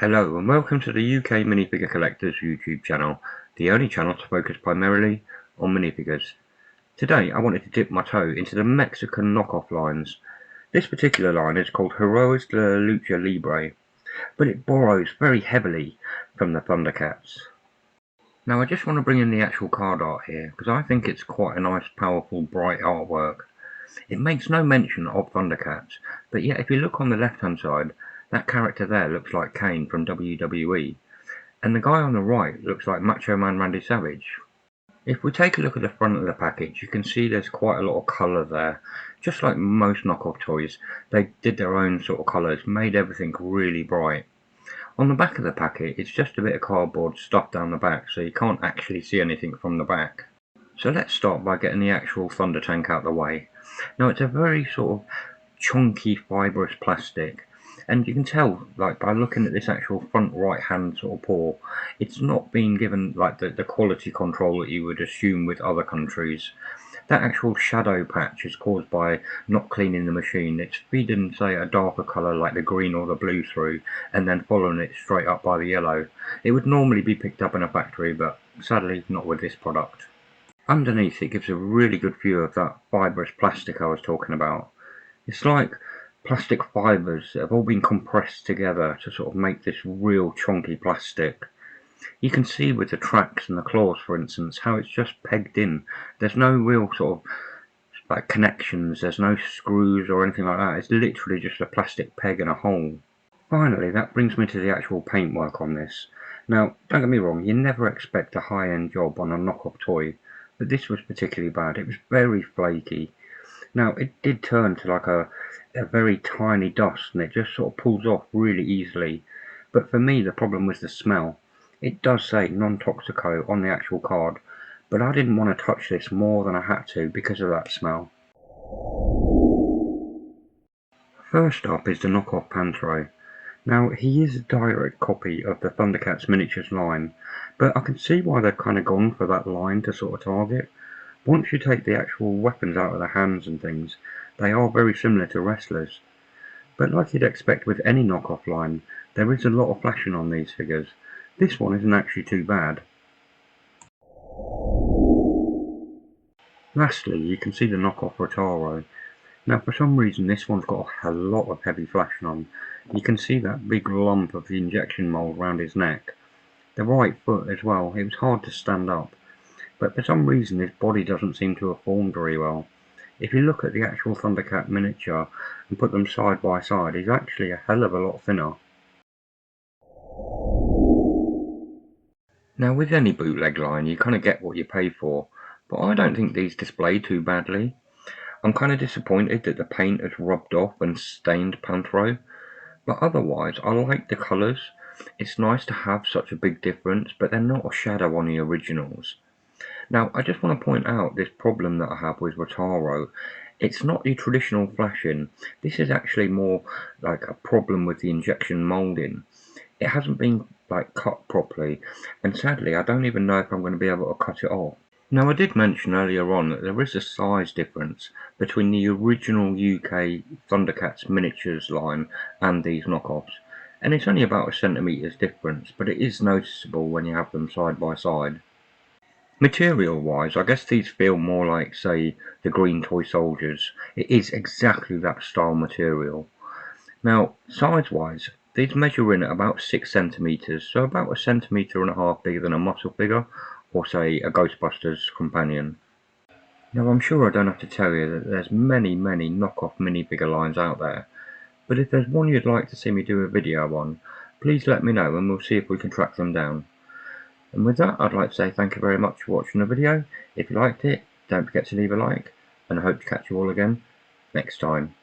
Hello and welcome to the UK Minifigure Collectors YouTube channel, the only channel to focus primarily on minifigures. Today I wanted to dip my toe into the Mexican knockoff lines. This particular line is called Heroes de Lucha Libre, but it borrows very heavily from the Thundercats. Now I just want to bring in the actual card art here, because I think it's quite a nice, powerful, bright artwork. It makes no mention of Thundercats, but yet if you look on the left hand side, that character there looks like Kane from WWE, and the guy on the right looks like Macho Man Randy Savage. If we take a look at the front of the package, you can see there's quite a lot of colour there. Just like most knockoff toys, they did their own sort of colours, made everything really bright. On the back of the packet, it's just a bit of cardboard stuffed down the back, so you can't actually see anything from the back. So let's start by getting the actual Thunder Tank out of the way. Now it's a very sort of chunky fibrous plastic, and you can tell like by looking at this actual front right hand sort of paw, it's not been given like the quality control that you would assume with other countries. That actual shadow patch is caused by not cleaning the machine. It's feeding say a darker colour like the green or the blue through, and then following it straight up by the yellow. It would normally be picked up in a factory, but sadly not with this product. Underneath it gives a really good view of that fibrous plastic I was talking about. It's like plastic fibres that have all been compressed together to sort of make this real chunky plastic. You can see with the tracks and the claws, for instance, how it's just pegged in. There's no real sort of like connections, there's no screws or anything like that. It's literally just a plastic peg and a hole. Finally, that brings me to the actual paintwork on this. Now, don't get me wrong, you never expect a high-end job on a knockoff toy, but this was particularly bad. It was very flaky. Now it did turn to like a very tiny dust, and it just sort of pulls off really easily. But for me the problem was the smell. It does say non-toxico on the actual card, but I didn't want to touch this more than I had to because of that smell. First up is the knockoff Pantro. Now he is a direct copy of the Thundercats miniatures line, but I can see why they've kind of gone for that line to sort of target. Once you take the actual weapons out of the hands and things, they are very similar to wrestlers. But like you'd expect with any knockoff line, there is a lot of flashing on these figures. This one isn't actually too bad. Lastly, you can see the knockoff Rotaro. Now for some reason this one's got a lot of heavy flashing on. You can see that big lump of the injection mould around his neck. The right foot as well, it was hard to stand up. But for some reason his body doesn't seem to have formed very well. If you look at the actual Thundercat miniature and put them side by side, he's actually a hell of a lot thinner. Now with any bootleg line you kind of get what you pay for, but I don't think these display too badly. I'm kind of disappointed that the paint has rubbed off and stained Pantro, but otherwise I like the colours. It's nice to have such a big difference, but they're not a shadow on the originals. Now I just want to point out this problem that I have with Rotaro. It's not the traditional flashing. This is actually more like a problem with the injection moulding. It hasn't been like cut properly, and sadly I don't even know if I'm going to be able to cut it off. Now I did mention earlier on that there is a size difference between the original UK Thundercats miniatures line and these knockoffs, and it's only about a centimetre's difference, but it is noticeable when you have them side by side. Material wise, I guess these feel more like, say, the Green Toy Soldiers. It is exactly that style material. Now, size wise, these measure in at about 6 centimeters, so about a centimetre and a half bigger than a muscle figure, or say a Ghostbusters companion. Now I'm sure I don't have to tell you that there's many knockoff minifigure lines out there, but if there's one you'd like to see me do a video on, please let me know and we'll see if we can track them down. And with that, I'd like to say thank you very much for watching the video. If you liked it, don't forget to leave a like, and I hope to catch you all again next time.